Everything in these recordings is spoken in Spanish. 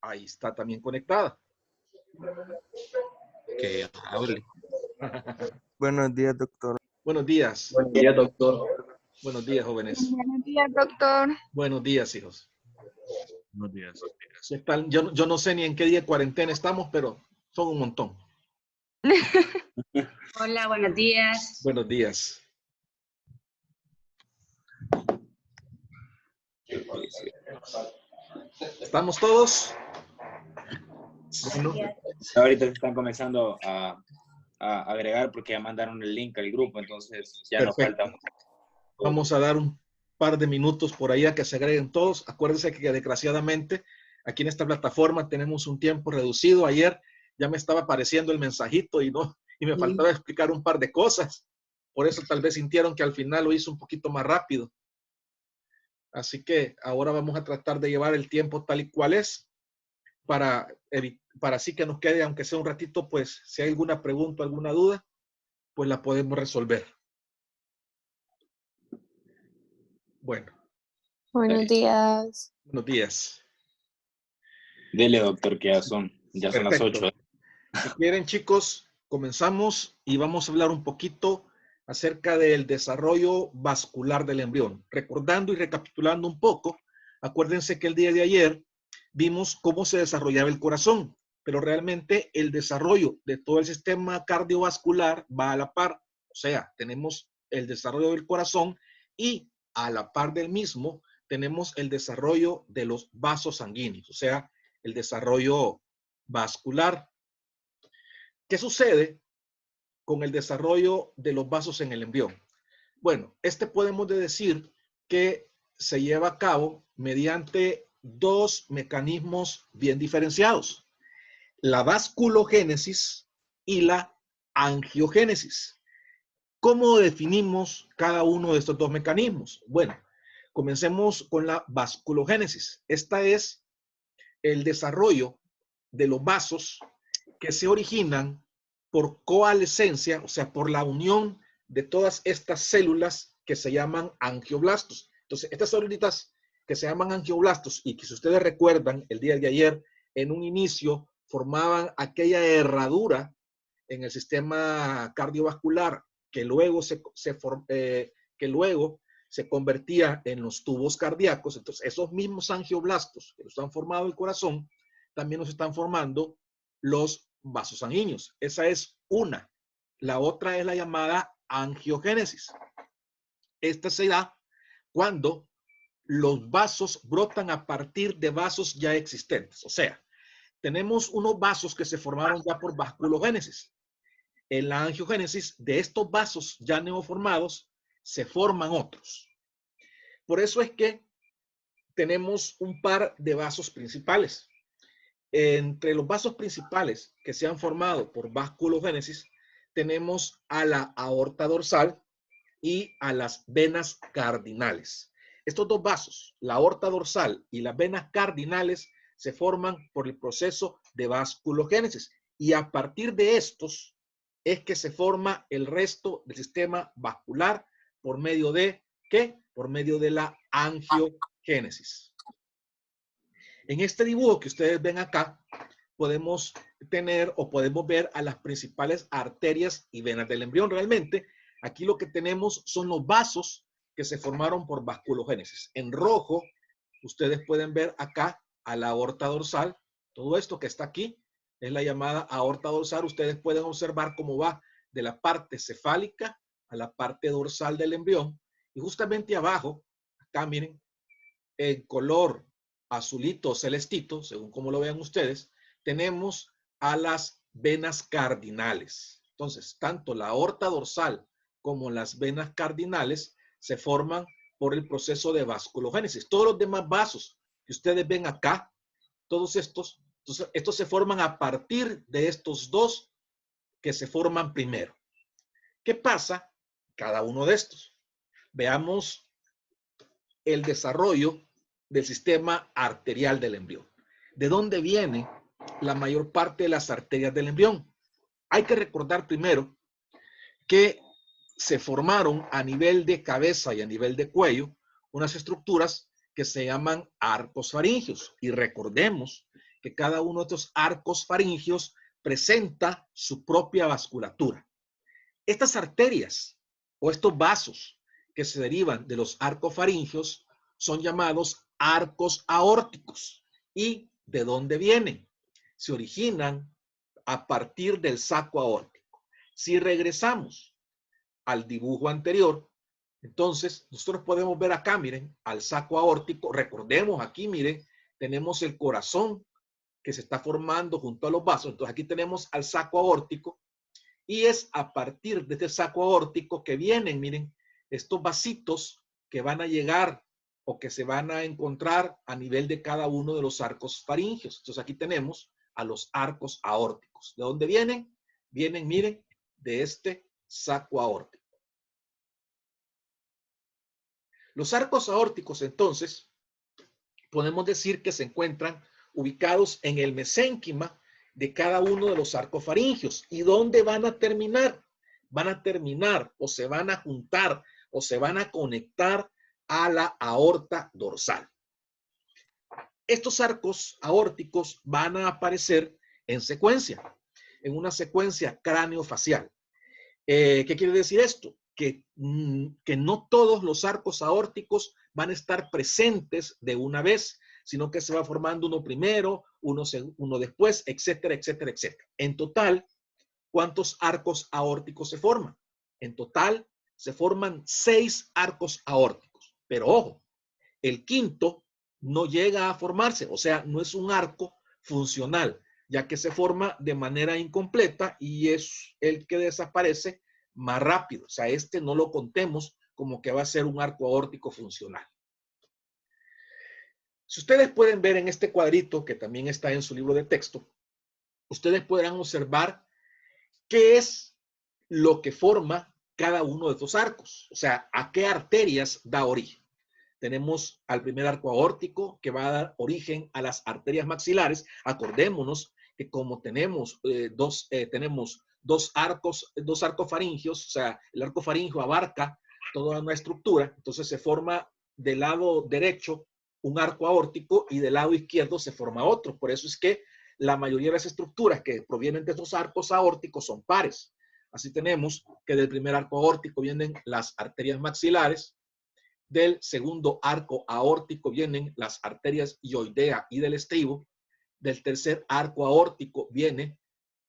Ahí está también conectada. Que hable. Buenos días, doctor. Buenos días. Buen día, doctor. Buenos días, jóvenes. Buenos días, doctor. Buenos días, hijos. Buenos días. ¿Qué tal? Yo no sé ni en qué día de cuarentena estamos, pero son un montón. Hola, buenos días. Buenos días. ¿Estamos todos? Bueno, Ahorita se están comenzando a agregar porque ya mandaron el link al grupo, entonces ya nos perfecto. falta. Vamos a dar un par de minutos por ahí a que se agreguen todos. Acuérdense que desgraciadamente aquí en esta plataforma tenemos un tiempo reducido. Ayer ya me estaba apareciendo el mensajito y me faltaba explicar un par de cosas. Por eso tal vez sintieron que al final lo hice un poquito más rápido. Así que ahora vamos a tratar de llevar el tiempo tal y cual es para así que nos quede, aunque sea un ratito, pues si hay alguna pregunta, alguna duda, pues la podemos resolver. Bueno. Buenos días. Buenos días. Dele, doctor, que ya son las 8. Si quieren, chicos, comenzamos y vamos a hablar un poquito acerca del desarrollo vascular del embrión. Recordando y recapitulando un poco, acuérdense que el día de ayer vimos cómo se desarrollaba el corazón, pero realmente el desarrollo de todo el sistema cardiovascular va a la par. O sea, tenemos el desarrollo del corazón y a la par del mismo tenemos el desarrollo de los vasos sanguíneos, o sea, el desarrollo vascular. ¿Qué sucede con el desarrollo de los vasos en el embrión? Bueno, podemos decir que se lleva a cabo mediante dos mecanismos bien diferenciados: la vasculogénesis y la angiogénesis. ¿Cómo definimos cada uno de estos dos mecanismos? Bueno, comencemos con la vasculogénesis. Esta es el desarrollo de los vasos que se originan por coalescencia, o sea, por la unión de todas estas células que se llaman angioblastos. Entonces, estas células que se llaman angioblastos y que, si ustedes recuerdan, el día de ayer, en un inicio, formaban aquella herradura en el sistema cardiovascular que luego se convertía en los tubos cardíacos. Entonces, esos mismos angioblastos que nos han formado el corazón, también nos están formando los vasos sanguíneos. Esa es una. La otra es la llamada angiogénesis. Esta se da cuando los vasos brotan a partir de vasos ya existentes. O sea, tenemos unos vasos que se formaron ya por vasculogénesis. En la angiogénesis, de estos vasos ya neoformados, se forman otros. Por eso es que tenemos un par de vasos principales. Entre los vasos principales que se han formado por vasculogénesis, tenemos a la aorta dorsal y a las venas cardinales. Estos dos vasos, la aorta dorsal y las venas cardinales, se forman por el proceso de vasculogénesis. Y a partir de estos es que se forma el resto del sistema vascular por medio de, ¿qué? Por medio de la angiogénesis. En este dibujo que ustedes ven acá, podemos tener o podemos ver a las principales arterias y venas del embrión. Realmente, aquí lo que tenemos son los vasos que se formaron por vasculogénesis. En rojo, ustedes pueden ver acá a la aorta dorsal. Todo esto que está aquí es la llamada aorta dorsal. Ustedes pueden observar cómo va de la parte cefálica a la parte dorsal del embrión. Y justamente abajo, acá miren, en color azulito o celestito, según como lo vean ustedes, tenemos a las venas cardinales. Entonces, tanto la aorta dorsal como las venas cardinales se forman por el proceso de vasculogénesis. Todos los demás vasos que ustedes ven acá, todos estos se forman a partir de estos dos que se forman primero. ¿Qué pasa? Cada uno de estos. Veamos el desarrollo del sistema arterial del embrión. ¿De dónde viene la mayor parte de las arterias del embrión? Hay que recordar primero que se formaron a nivel de cabeza y a nivel de cuello unas estructuras que se llaman arcos faringios. Y recordemos que cada uno de estos arcos faringios presenta su propia vasculatura. Estas arterias o estos vasos que se derivan de los arcos faringios son llamados arcos aórticos. ¿Y de dónde vienen? Se originan a partir del saco aórtico. Si regresamos al dibujo anterior, entonces nosotros podemos ver acá, miren, al saco aórtico. Recordemos aquí, miren, tenemos el corazón que se está formando junto a los vasos. Entonces aquí tenemos al saco aórtico y es a partir de este saco aórtico que vienen, miren, estos vasitos que van a llegar o que se van a encontrar a nivel de cada uno de los arcos faringios. Entonces aquí tenemos a los arcos aórticos. ¿De dónde vienen? Vienen, miren, de este saco aórtico. Los arcos aórticos, entonces, podemos decir que se encuentran ubicados en el mesénquima de cada uno de los arcos faringios. ¿Y dónde van a terminar? Van a terminar o se van a juntar o se van a conectar a la aorta dorsal. Estos arcos aórticos van a aparecer en secuencia, en una secuencia cráneo-facial. ¿Qué quiere decir esto? Que no todos los arcos aórticos van a estar presentes de una vez, sino que se va formando uno primero, uno después, etcétera, etcétera, etcétera. En total, ¿cuántos arcos aórticos se forman? En total, se forman 6 arcos aórticos. Pero ojo, el quinto no llega a formarse, o sea, no es un arco funcional, ya que se forma de manera incompleta y es el que desaparece más rápido. O sea, este no lo contemos como que va a ser un arco aórtico funcional. Si ustedes pueden ver en este cuadrito, que también está en su libro de texto, ustedes podrán observar qué es lo que forma cada uno de estos arcos. O sea, a qué arterias da origen. Tenemos al primer arco aórtico que va a dar origen a las arterias maxilares. Acordémonos que como tenemos dos arcos faringios, o sea, el arco faringio abarca toda una estructura, entonces se forma del lado derecho un arco aórtico y del lado izquierdo se forma otro. Por eso es que la mayoría de las estructuras que provienen de estos arcos aórticos son pares. Así tenemos que del primer arco aórtico vienen las arterias maxilares, del segundo arco aórtico vienen las arterias ioidea y del estribo, del tercer arco aórtico viene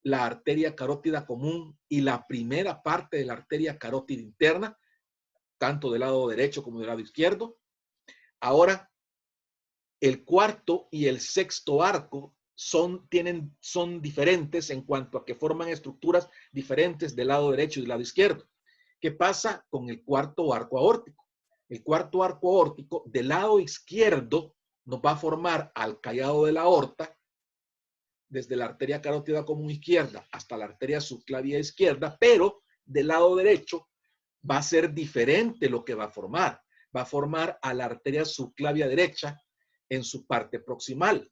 la arteria carótida común y la primera parte de la arteria carótida interna, tanto del lado derecho como del lado izquierdo. Ahora, el cuarto y el sexto arco son diferentes en cuanto a que forman estructuras diferentes del lado derecho y del lado izquierdo. ¿Qué pasa con el cuarto arco aórtico? El cuarto arco aórtico del lado izquierdo nos va a formar al callado de la aorta, desde la arteria carótida común izquierda hasta la arteria subclavia izquierda, pero del lado derecho va a ser diferente lo que va a formar. Va a formar a la arteria subclavia derecha en su parte proximal.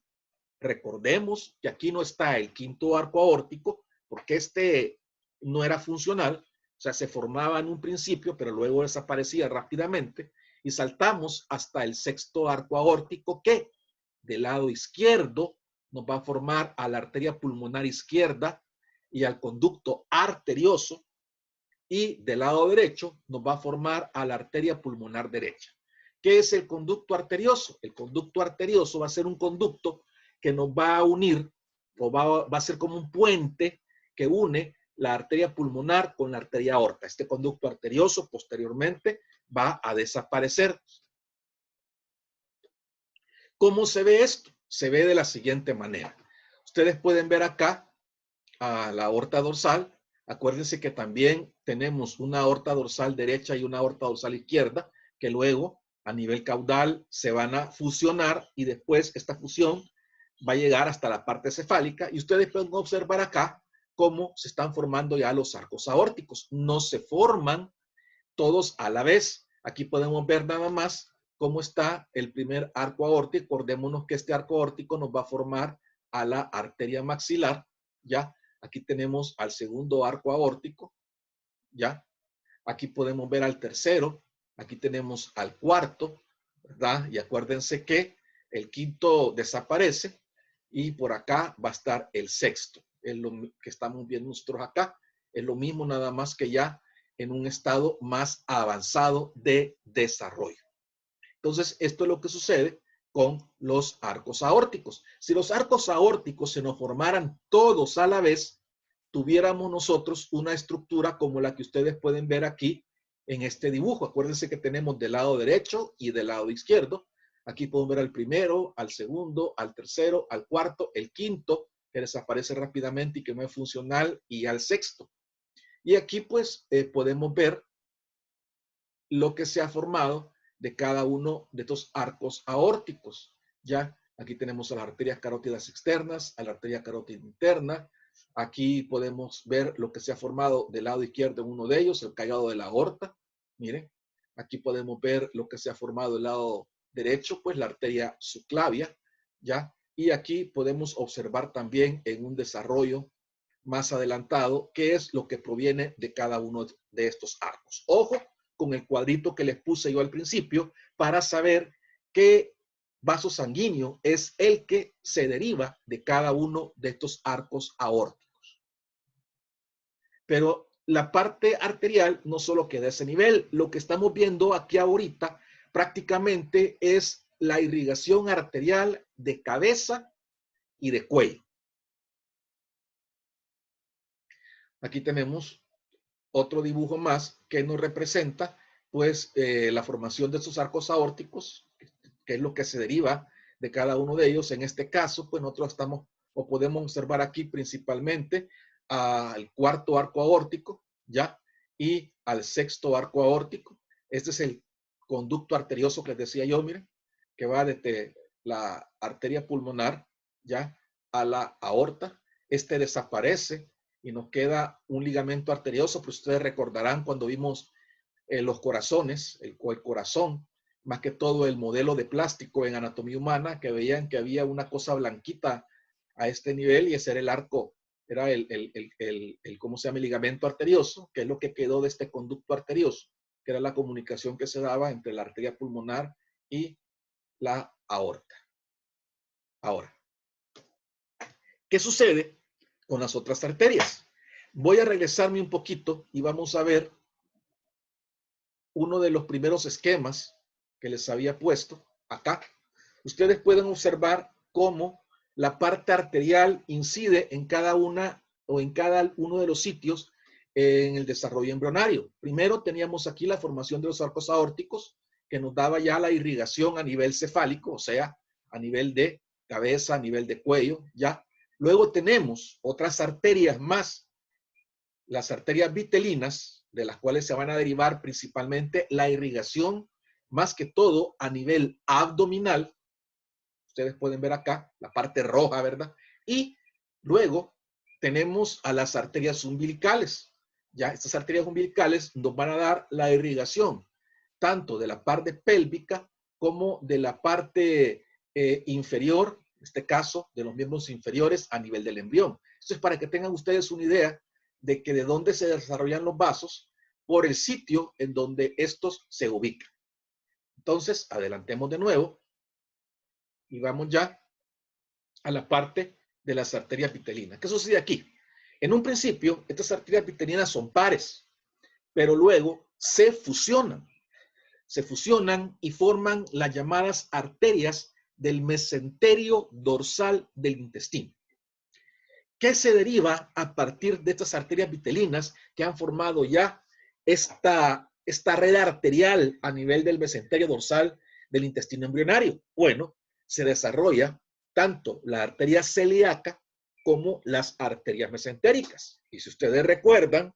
Recordemos que aquí no está el quinto arco aórtico porque este no era funcional. O sea, se formaba en un principio, pero luego desaparecía rápidamente. Y saltamos hasta el sexto arco aórtico que del lado izquierdo nos va a formar a la arteria pulmonar izquierda y al conducto arterioso. Y del lado derecho nos va a formar a la arteria pulmonar derecha. ¿Qué es el conducto arterioso? El conducto arterioso va a ser un conducto que nos va a unir o va a ser como un puente que une la arteria pulmonar con la arteria aorta. Este conducto arterioso posteriormente va a desaparecer. ¿Cómo se ve esto? Se ve de la siguiente manera. Ustedes pueden ver acá a la aorta dorsal. Acuérdense que también tenemos una aorta dorsal derecha y una aorta dorsal izquierda, que luego a nivel caudal se van a fusionar y después esta fusión va a llegar hasta la parte cefálica. Y ustedes pueden observar acá cómo se están formando ya los arcos aórticos. No se forman todos a la vez. Aquí podemos ver nada más cómo está el primer arco aórtico. Acordémonos que este arco aórtico nos va a formar a la arteria maxilar, ¿ya? Aquí tenemos al segundo arco aórtico, ¿ya? Aquí podemos ver al tercero. Aquí tenemos al cuarto, ¿verdad? Y acuérdense que el quinto desaparece y por acá va a estar el sexto. Es lo que estamos viendo nosotros acá. Es lo mismo, nada más que ya en un estado más avanzado de desarrollo. Entonces, esto es lo que sucede con los arcos aórticos. Si los arcos aórticos se nos formaran todos a la vez, tuviéramos nosotros una estructura como la que ustedes pueden ver aquí en este dibujo. Acuérdense que tenemos del lado derecho y del lado izquierdo. Aquí podemos ver al primero, al segundo, al tercero, al cuarto, el quinto, que desaparece rápidamente y que no es funcional, y al sexto. Y aquí pues podemos ver lo que se ha formado de cada uno de estos arcos aórticos. Ya aquí tenemos a las arterias carótidas externas, a la arteria carótida interna. Aquí podemos ver lo que se ha formado del lado izquierdo en uno de ellos, el callado de la aorta. Miren, aquí podemos ver lo que se ha formado del lado derecho, pues la arteria subclavia, ¿ya? Y aquí podemos observar también en un desarrollo más adelantado qué es lo que proviene de cada uno de estos arcos. Ojo con el cuadrito que les puse yo al principio para saber qué vaso sanguíneo es el que se deriva de cada uno de estos arcos aórticos. Pero la parte arterial no solo queda a ese nivel. Lo que estamos viendo aquí ahorita prácticamente es la irrigación arterial de cabeza y de cuello. Aquí tenemos otro dibujo más que nos representa pues la formación de estos arcos aórticos, que es lo que se deriva de cada uno de ellos. En este caso, pues nosotros estamos o podemos observar aquí principalmente al cuarto arco aórtico, ¿ya? Y al sexto arco aórtico. Este es el conducto arterioso que les decía yo, miren, que va desde la arteria pulmonar, ¿ya? A la aorta. Este desaparece y nos queda un ligamento arterioso, pero ustedes recordarán cuando vimos los corazones, el corazón, más que todo el modelo de plástico en anatomía humana, que veían que había una cosa blanquita a este nivel y ese era el arco, era ¿cómo se llama? El ligamento arterioso, que es lo que quedó de este conducto arterioso, que era la comunicación que se daba entre la arteria pulmonar y la aorta. Ahora, ¿qué sucede con las otras arterias? Voy a regresarme un poquito y vamos a ver uno de los primeros esquemas que les había puesto acá. Ustedes pueden observar cómo la parte arterial incide en cada una o en cada uno de los sitios en el desarrollo embrionario. Primero teníamos aquí la formación de los arcos aórticos, que nos daba ya la irrigación a nivel cefálico, o sea, a nivel de cabeza, a nivel de cuello, ya. Luego tenemos otras arterias más, las arterias vitelinas, de las cuales se van a derivar principalmente la irrigación, más que todo a nivel abdominal. Ustedes pueden ver acá la parte roja, ¿verdad? Y luego tenemos a las arterias umbilicales. Ya estas arterias umbilicales nos van a dar la irrigación tanto de la parte pélvica como de la parte inferior, en este caso de los miembros inferiores a nivel del embrión. Esto es para que tengan ustedes una idea de que de dónde se desarrollan los vasos por el sitio en donde estos se ubican. Entonces, adelantemos de nuevo y vamos ya a la parte de las arterias vitelinas. ¿Qué sucede aquí? En un principio, estas arterias vitelinas son pares, pero luego se fusionan y forman las llamadas arterias del mesenterio dorsal del intestino. ¿Qué se deriva a partir de estas arterias vitelinas que han formado ya esta red arterial a nivel del mesenterio dorsal del intestino embrionario? Bueno, se desarrolla tanto la arteria celíaca como las arterias mesentéricas. Y si ustedes recuerdan,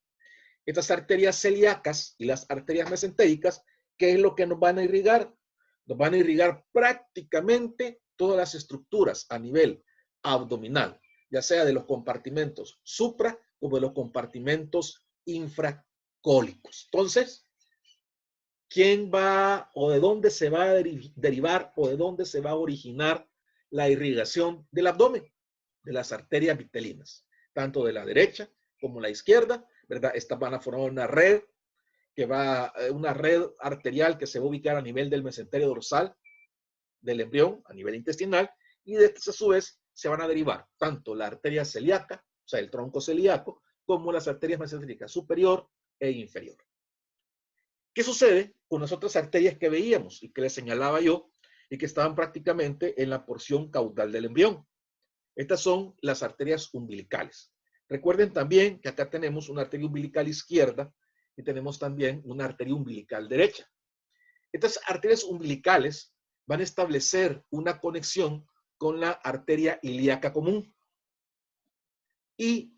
estas arterias celíacas y las arterias mesentéricas, ¿qué es lo que nos van a irrigar? Nos van a irrigar prácticamente todas las estructuras a nivel abdominal, ya sea de los compartimentos supra como de los compartimentos infracólicos. Entonces, ¿quién va o de dónde se va a derivar o de dónde se va a originar la irrigación del abdomen? De las arterias vitelinas, tanto de la derecha como la izquierda, ¿verdad? Estas van a formar una red una red arterial que se va a ubicar a nivel del mesenterio dorsal del embrión, a nivel intestinal, y de estas a su vez se van a derivar tanto la arteria celíaca, o sea, el tronco celíaco, como las arterias mesentéricas superior e inferior. ¿Qué sucede con las otras arterias que veíamos y que les señalaba yo y que estaban prácticamente en la porción caudal del embrión? Estas son las arterias umbilicales. Recuerden también que acá tenemos una arteria umbilical izquierda y tenemos también una arteria umbilical derecha. Estas arterias umbilicales van a establecer una conexión con la arteria ilíaca común y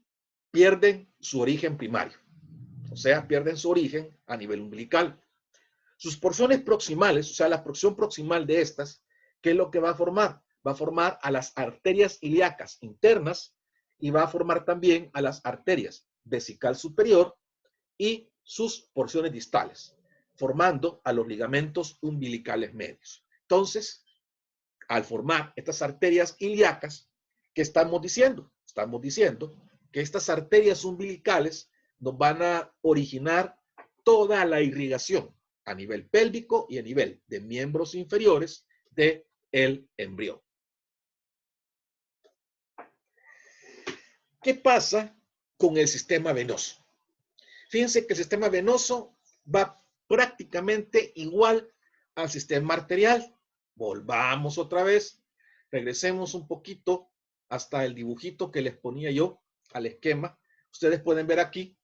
pierden su origen primario. O sea, pierden su origen a nivel umbilical. Sus porciones proximales, o sea, la porción proximal de estas, ¿qué es lo que va a formar? Va a formar a las arterias ilíacas internas y va a formar también a las arterias vesical superior y sus porciones distales, formando a los ligamentos umbilicales medios. Entonces, al formar estas arterias ilíacas, ¿qué estamos diciendo? Estamos diciendo que estas arterias umbilicales nos van a originar toda la irrigación a nivel pélvico y a nivel de miembros inferiores del embrión. ¿Qué pasa con el sistema venoso? Fíjense que el sistema venoso va prácticamente igual al sistema arterial. Volvamos otra vez, regresemos un poquito hasta el dibujito que les ponía yo al esquema. Ustedes pueden ver aquí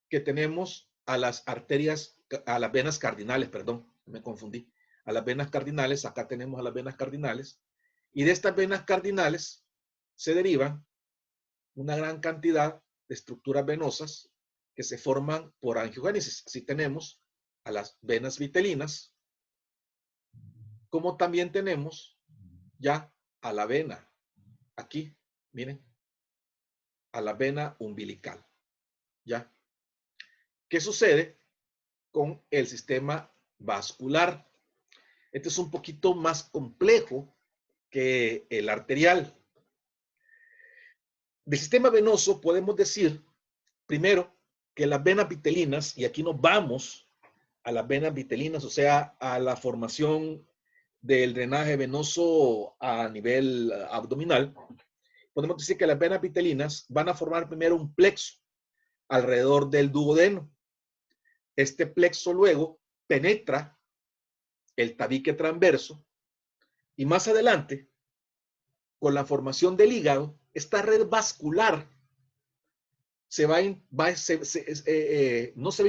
que tenemos a las arterias, a las venas cardinales, perdón, me confundí. A las venas cardinales, acá tenemos a las venas cardinales, y de estas venas cardinales se derivan una gran cantidad de estructuras venosas que se forman por angiogénesis. Así tenemos a las venas vitelinas, como también tenemos ya a la vena, aquí, miren, a la vena umbilical, ¿ya? ¿Qué sucede con el sistema vascular? Este es un poquito más complejo que el arterial. Del sistema venoso podemos decir, primero, que las venas vitelinas, y aquí nos vamos a las venas vitelinas, o sea, a la formación del drenaje venoso a nivel abdominal, podemos decir que las venas vitelinas van a formar primero un plexo alrededor del duodeno. Este plexo luego penetra el tabique transverso y más adelante, con la formación del hígado, esta red vascular no se va a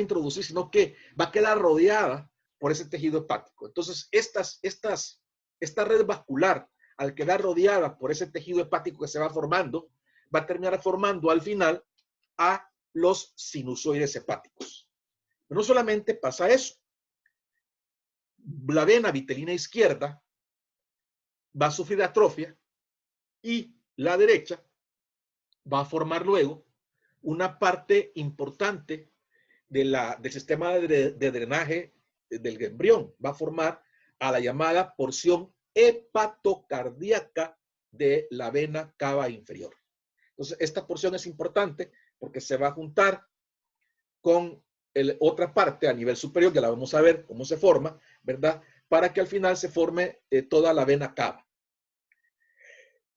introducir, sino que va a quedar rodeada por ese tejido hepático. Entonces, esta red vascular, al quedar rodeada por ese tejido hepático que se va formando, va a terminar formando al final a los sinusoides hepáticos. Pero no solamente pasa eso. La vena vitelina izquierda va a sufrir atrofia y la derecha va a formar luego una parte importante del sistema de drenaje del embrión. Va a formar a la llamada porción hepatocardíaca de la vena cava inferior. Entonces, esta porción es importante porque se va a juntar con otra parte a nivel superior, que la vamos a ver cómo se forma, ¿verdad? Para que al final se forme toda la vena cava.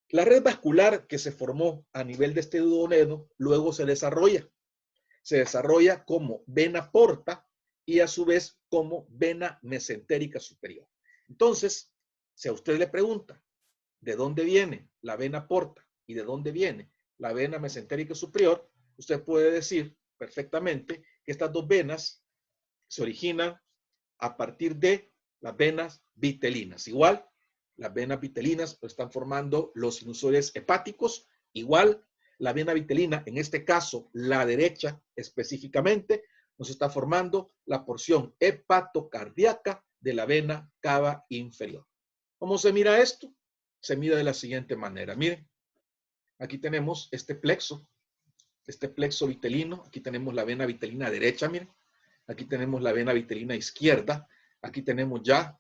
La red vascular que se formó a nivel de este duodeno luego se desarrolla como vena porta y a su vez como vena mesentérica superior. Entonces, si a usted le pregunta de dónde viene la vena porta y de dónde viene la vena mesentérica superior, usted puede decir perfectamente que estas dos venas se originan a partir de las venas vitelinas. Igual, las venas vitelinas están formando los sinusoides hepáticos. Igual, la vena vitelina, en este caso, la derecha específicamente, nos está formando la porción hepatocardíaca de la vena cava inferior. ¿Cómo se mira esto? Se mira de la siguiente manera. Miren, aquí tenemos este plexo vitelino. Aquí tenemos la vena vitelina derecha, miren. Aquí tenemos la vena vitelina izquierda. Aquí tenemos ya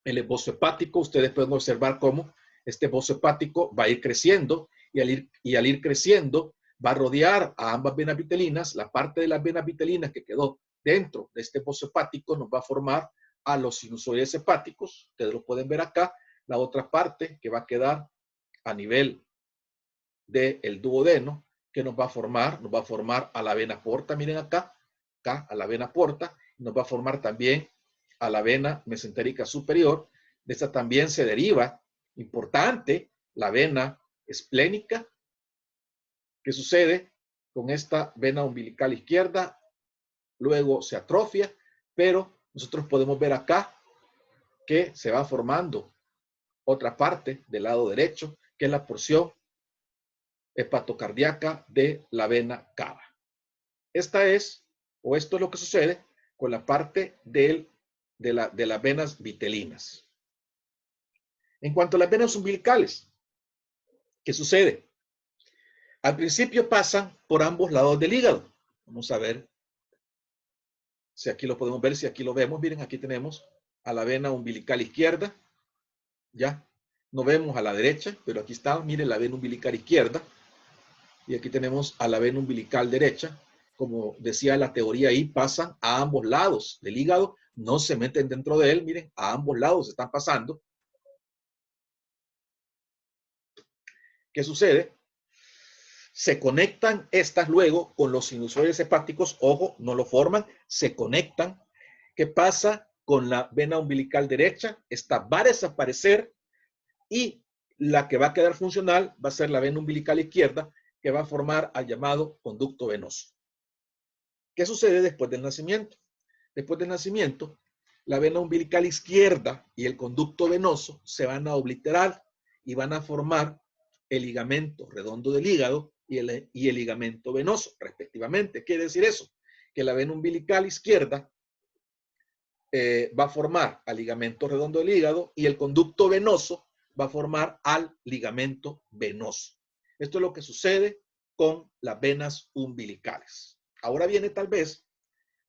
el esbozo hepático. Ustedes pueden observar cómo este esbozo hepático va a ir creciendo y al ir creciendo va a rodear a ambas venas vitelinas. La parte de las venas vitelinas que quedó dentro de este esbozo hepático nos va a formar a los sinusoides hepáticos. Ustedes lo pueden ver acá. La otra parte que va a quedar a nivel del duodeno, que nos va a formar? Nos va a formar a la vena porta, miren acá, a la vena porta, nos va a formar también a la vena mesentérica superior. De esta también se deriva, importante, la vena esplénica. ¿Qué sucede con esta vena umbilical izquierda? Luego se atrofia, pero nosotros podemos ver acá que se va formando otra parte del lado derecho, que es la porción hepatocardíaca de la vena cava. Esta es, o esto es lo que sucede con la parte de las venas vitelinas. En cuanto a las venas umbilicales, ¿qué sucede? Al principio pasan por ambos lados del hígado. Vamos a ver si aquí lo podemos ver, si aquí lo vemos. Miren, aquí tenemos a la vena umbilical izquierda. Ya, no vemos a la derecha, pero aquí está, miren, la vena umbilical izquierda. Y aquí tenemos a la vena umbilical derecha. Como decía la teoría ahí, pasan a ambos lados del hígado, no se meten dentro de él, miren, a ambos lados están pasando. ¿Qué sucede? Se conectan estas luego con los sinusoides hepáticos, ojo, no lo forman, se conectan. ¿Qué pasa con la vena umbilical derecha? Esta va a desaparecer y la que va a quedar funcional va a ser la vena umbilical izquierda, que va a formar al llamado conducto venoso. ¿Qué sucede después del nacimiento? Después del nacimiento, la vena umbilical izquierda y el conducto venoso se van a obliterar y van a formar el ligamento redondo del hígado y el ligamento venoso, respectivamente. ¿Quiere decir eso? Que la vena umbilical izquierda va a formar al ligamento redondo del hígado y el conducto venoso va a formar al ligamento venoso. Esto es lo que sucede con las venas umbilicales. Ahora viene tal vez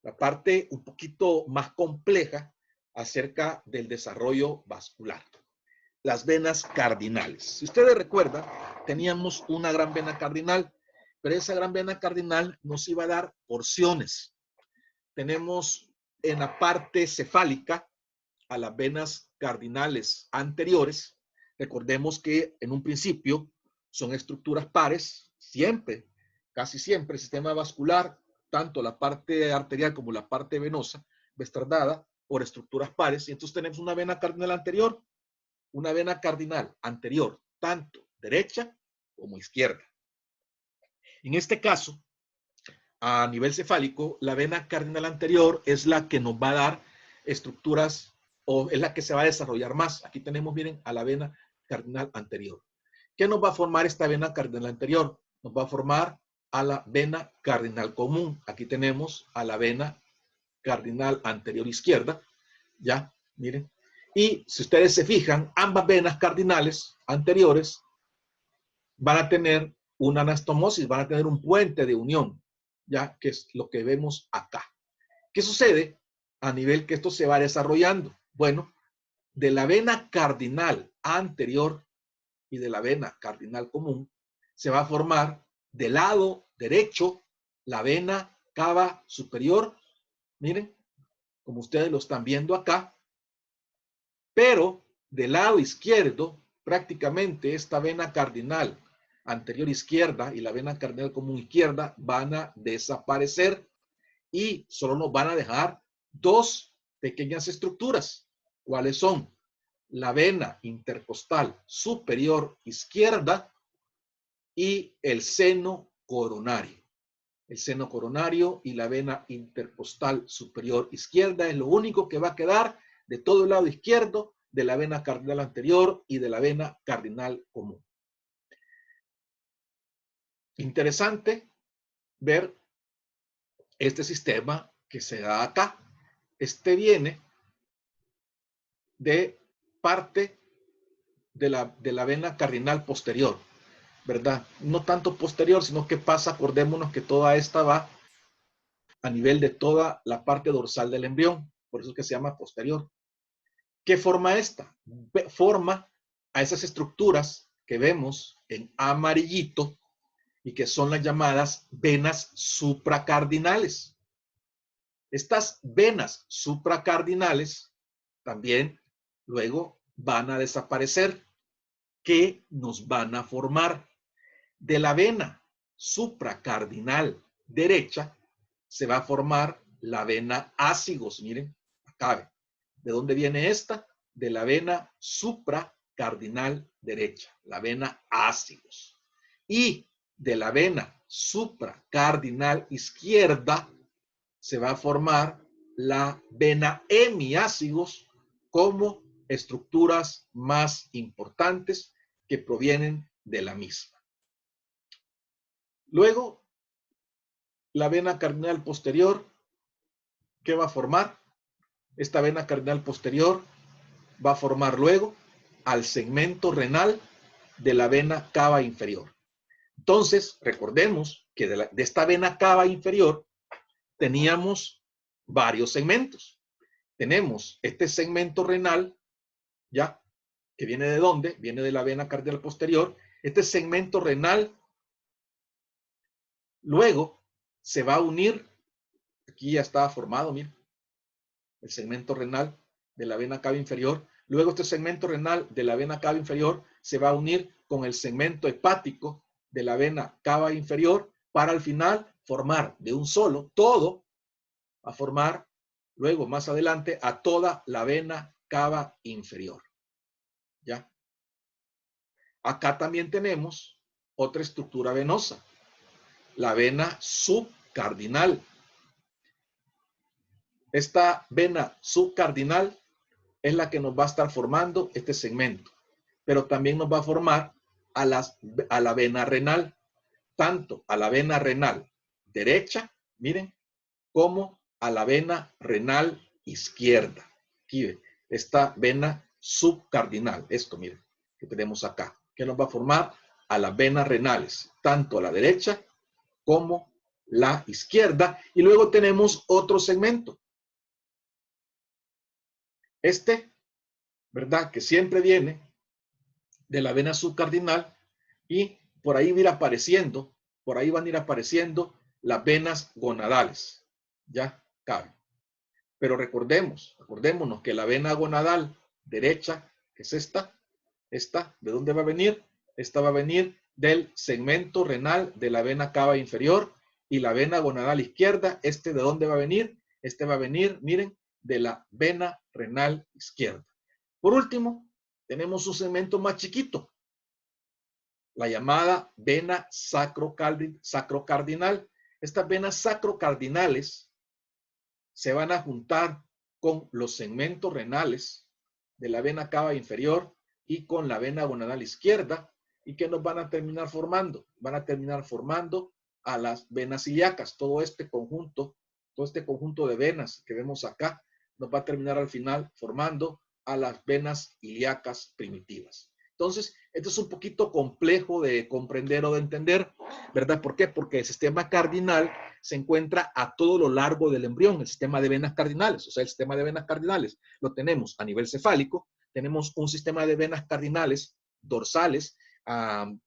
la parte un poquito más compleja acerca del desarrollo vascular. Las venas cardinales. Si ustedes recuerdan, teníamos una gran vena cardinal, pero esa gran vena cardinal nos iba a dar porciones. Tenemos en la parte cefálica a las venas cardinales anteriores. Recordemos que en un principio son estructuras pares, siempre, casi siempre el sistema vascular, tanto la parte arterial como la parte venosa, va a estar dada por estructuras pares. Y entonces tenemos una vena cardinal anterior, una vena cardinal anterior, tanto derecha como izquierda. En este caso, a nivel cefálico, la vena cardinal anterior es la que nos va a dar estructuras o es la que se va a desarrollar más. Aquí tenemos, miren, a la vena cardinal anterior. ¿Qué nos va a formar esta vena cardinal anterior? Nos va a formar a la vena cardinal común. Aquí tenemos a la vena cardinal anterior izquierda. Ya, miren. Y si ustedes se fijan, ambas venas cardinales anteriores van a tener una anastomosis, van a tener un puente de unión, ya que es lo que vemos acá. ¿Qué sucede a nivel que esto se va desarrollando? Bueno, de la vena cardinal anterior y de la vena cardinal común se va a formar del lado derecho la vena cava superior, miren, como ustedes lo están viendo acá, pero del lado izquierdo, prácticamente esta vena cardinal anterior izquierda y la vena cardinal común izquierda van a desaparecer y solo nos van a dejar dos pequeñas estructuras. ¿Cuáles son? La vena intercostal superior izquierda y el seno coronario. El seno coronario y la vena intercostal superior izquierda es lo único que va a quedar de todo el lado izquierdo de la vena cardinal anterior y de la vena cardinal común. Interesante ver este sistema que se da acá. Este viene de parte de la vena cardinal posterior, ¿verdad? No tanto posterior, sino que pasa, acordémonos que toda esta va a nivel de toda la parte dorsal del embrión, por eso es que se llama posterior. ¿Qué forma esta? Forma a esas estructuras que vemos en amarillito y que son las llamadas venas supracardinales. Estas venas supracardinales también luego van a desaparecer que nos van a formar. De la vena supracardinal derecha se va a formar la vena ácigos. Miren, acá ve. ¿De dónde viene esta? De la vena supracardinal derecha, la vena ácigos. Y de la vena supracardinal izquierda se va a formar la vena hemiácigos como estructuras más importantes que provienen de la misma. Luego, la vena cardinal posterior, ¿qué va a formar? Esta vena cardinal posterior va a formar luego al segmento renal de la vena cava inferior. Entonces, recordemos que de esta vena cava inferior teníamos varios segmentos. Tenemos este segmento renal, ¿ya? ¿Que viene de dónde? Viene de la vena cardinal posterior. Este segmento renal luego se va a unir, aquí ya estaba formado, miren, el segmento renal de la vena cava inferior. Luego este segmento renal de la vena cava inferior se va a unir con el segmento hepático de la vena cava inferior para al final formar de un solo todo, a formar luego más adelante a toda la vena cava inferior. ¿Ya? Acá también tenemos otra estructura venosa, la vena subcardinal. Esta vena subcardinal es la que nos va a estar formando este segmento, pero también nos va a formar a la vena renal, tanto a la vena renal derecha, miren, como a la vena renal izquierda. Aquí ve, esta vena subcardinal, esto miren, que tenemos acá, que nos va a formar a las venas renales, tanto a la derecha como la izquierda. Y luego tenemos otro segmento. Este, ¿verdad? Que siempre viene de la vena subcardinal y por ahí va a ir apareciendo, por ahí van a ir apareciendo las venas gonadales. Ya cabe. Pero recordémonos que la vena gonadal derecha, que es esta, ¿de dónde va a venir? Esta va a venir del segmento renal de la vena cava inferior, y la vena gonadal izquierda, ¿de dónde va a venir? Este va a venir, miren, de la vena renal izquierda. Por último, tenemos un segmento más chiquito, la llamada vena sacrocardinal. Estas venas sacrocardinales se van a juntar con los segmentos renales de la vena cava inferior y con la vena gonadal izquierda, y que nos van a terminar formando. Van a terminar formando a las venas ilíacas. Todo este conjunto de venas que vemos acá nos va a terminar al final formando a las venas ilíacas primitivas. Entonces, esto es un poquito complejo de comprender o de entender, ¿verdad? ¿Por qué? Porque el sistema cardinal se encuentra a todo lo largo del embrión, el sistema de venas cardinales. O sea, el sistema de venas cardinales lo tenemos a nivel cefálico, tenemos un sistema de venas cardinales dorsales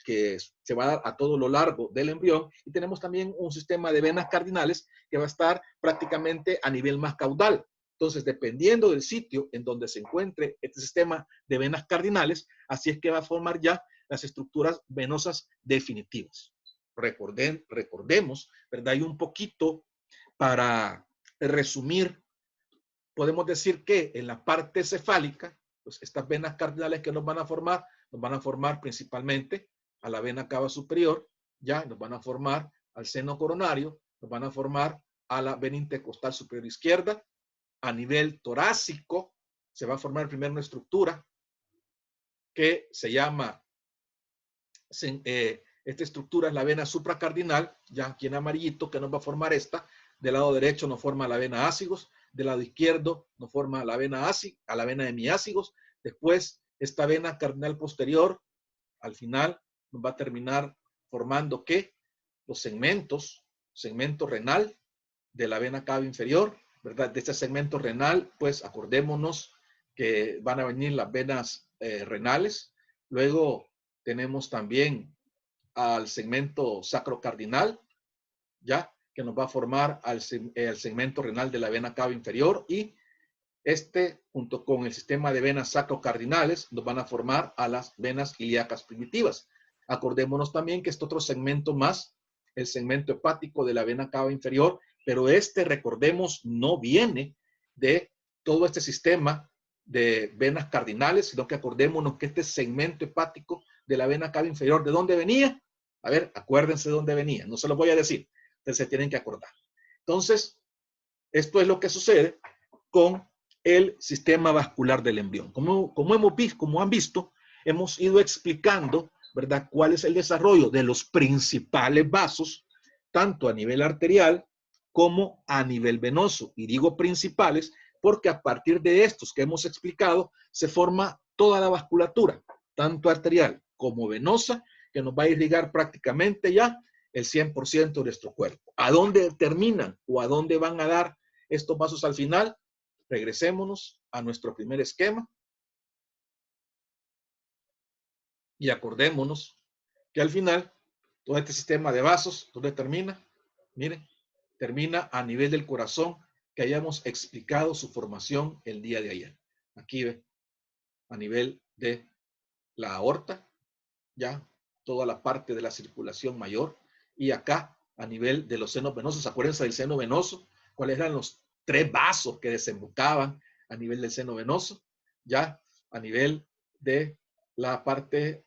que se va a dar a todo lo largo del embrión, y tenemos también un sistema de venas cardinales que va a estar prácticamente a nivel más caudal. Entonces, dependiendo del sitio en donde se encuentre este sistema de venas cardinales, así es que va a formar ya las estructuras venosas definitivas. Recordemos, ¿verdad? Y un poquito para resumir, podemos decir que en la parte cefálica, pues estas venas cardinales que nos van a formar principalmente a la vena cava superior, ya nos van a formar al seno coronario, nos van a formar a la vena intercostal superior izquierda. A nivel torácico se va a formar primero una estructura que se llama, esta estructura es la vena supracardinal, ya aquí en amarillito, que nos va a formar esta. Del lado derecho nos forma la vena ácigos, del lado izquierdo nos forma la vena hemiácigos. Después, esta vena cardinal posterior, al final, nos va a terminar formando ¿qué? Los segmento renal de la vena cava inferior, ¿verdad? De este segmento renal, pues acordémonos que van a venir las venas renales. Luego tenemos también al segmento sacrocardinal, ¿ya? Que nos va a formar al segmento renal de la vena cava inferior, y Junto con el sistema de venas sacrocardinales, nos van a formar a las venas ilíacas primitivas. Acordémonos también que este otro segmento más, el segmento hepático de la vena cava inferior, pero recordemos, no viene de todo este sistema de venas cardinales, sino que acordémonos que este segmento hepático de la vena cava inferior, ¿de dónde venía? A ver, acuérdense de dónde venía. No se lo voy a decir, ustedes se tienen que acordar. Entonces, esto es lo que sucede con el sistema vascular del embrión. Como han visto, hemos ido explicando, ¿verdad?, cuál es el desarrollo de los principales vasos, tanto a nivel arterial como a nivel venoso. Y digo principales porque a partir de estos que hemos explicado, se forma toda la vasculatura, tanto arterial como venosa, que nos va a irrigar prácticamente ya el 100% de nuestro cuerpo. ¿A dónde terminan o a dónde van a dar estos vasos al final? Regresémonos a nuestro primer esquema y acordémonos que al final todo este sistema de vasos, ¿dónde termina? Miren, termina a nivel del corazón, que hayamos explicado su formación el día de ayer. Aquí ve, a nivel de la aorta, ya toda la parte de la circulación mayor, y acá a nivel de los senos venosos. Acuérdense del seno venoso, cuáles eran los 3 vasos que desembocaban a nivel del seno venoso, ya a nivel de la parte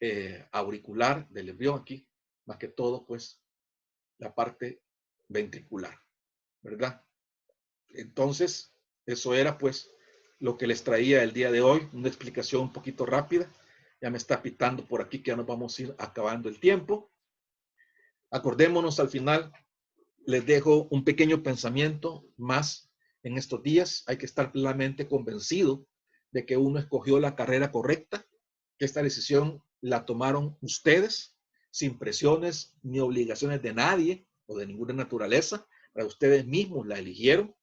auricular del embrión aquí, más que todo pues la parte ventricular, ¿verdad? Entonces, eso era pues lo que les traía el día de hoy, una explicación un poquito rápida. Ya me está pitando por aquí que ya nos vamos a ir acabando el tiempo. Acordémonos al final, les dejo un pequeño pensamiento más en estos días. Hay que estar plenamente convencido de que uno escogió la carrera correcta, que esta decisión la tomaron ustedes, sin presiones ni obligaciones de nadie o de ninguna naturaleza. Para ustedes mismos la eligieron.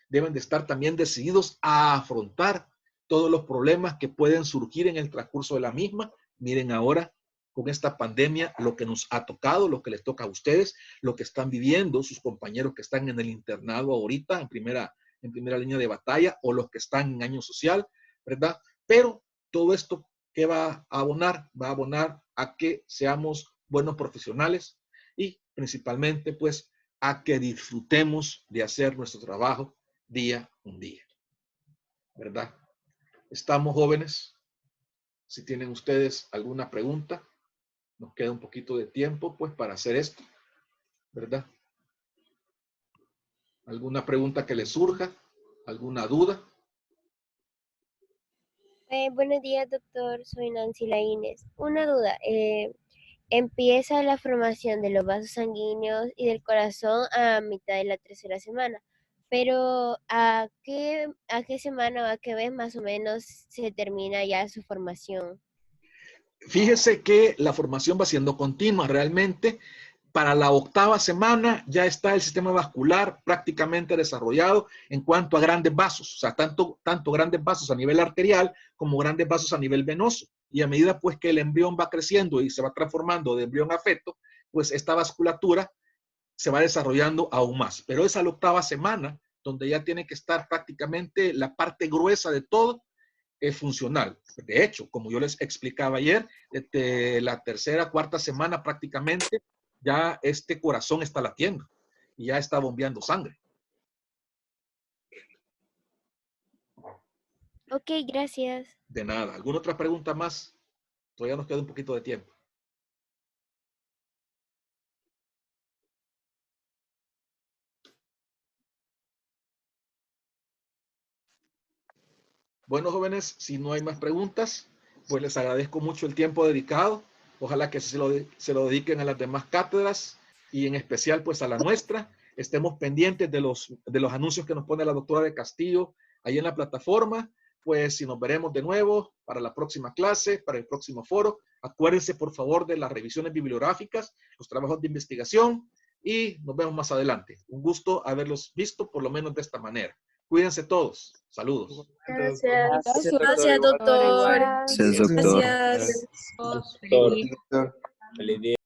Deben de estar también decididos a afrontar todos los problemas que pueden surgir en el transcurso de la misma. Miren ahora con esta pandemia lo que nos ha tocado, lo que les toca a ustedes, lo que están viviendo sus compañeros que están en el internado ahorita, en primera línea de batalla, o los que están en año social, ¿verdad? Pero todo esto, ¿qué va a abonar? Va a abonar a que seamos buenos profesionales y principalmente, pues, a que disfrutemos de hacer nuestro trabajo día con día, ¿verdad? Estamos jóvenes. Si tienen ustedes alguna pregunta, nos queda un poquito de tiempo, pues, para hacer esto, ¿verdad? ¿Alguna pregunta que les surja? ¿Alguna duda? Buenos días, doctor. Soy Nancy Laínez. Una duda. Empieza la formación de los vasos sanguíneos y del corazón a mitad de la 3ª semana. Pero ¿a qué semana o a qué vez más o menos se termina ya su formación? Fíjese que la formación va siendo continua. Realmente, para la 8ª semana ya está el sistema vascular prácticamente desarrollado en cuanto a grandes vasos. O sea, tanto grandes vasos a nivel arterial como grandes vasos a nivel venoso. Y a medida pues que el embrión va creciendo y se va transformando de embrión a feto, pues esta vasculatura se va desarrollando aún más. Pero es a la 8ª semana donde ya tiene que estar prácticamente la parte gruesa de todo funcional. De hecho, como yo les explicaba ayer, desde la 3ª, 4ª semana prácticamente ya este corazón está latiendo y ya está bombeando sangre. Ok, gracias. De nada. ¿Alguna otra pregunta más? Todavía nos queda un poquito de tiempo. Bueno, jóvenes, si no hay más preguntas, pues les agradezco mucho el tiempo dedicado. Ojalá que se lo dediquen a las demás cátedras y en especial pues a la nuestra. Estemos pendientes de los anuncios que nos pone la doctora de Castillo ahí en la plataforma. Pues si nos veremos de nuevo para la próxima clase, para el próximo foro. Acuérdense por favor de las revisiones bibliográficas, los trabajos de investigación y nos vemos más adelante. Un gusto haberlos visto por lo menos de esta manera. Cuídense todos. Saludos. Gracias. Gracias, doctor. Gracias, doctor. Gracias. Doctor, feliz día.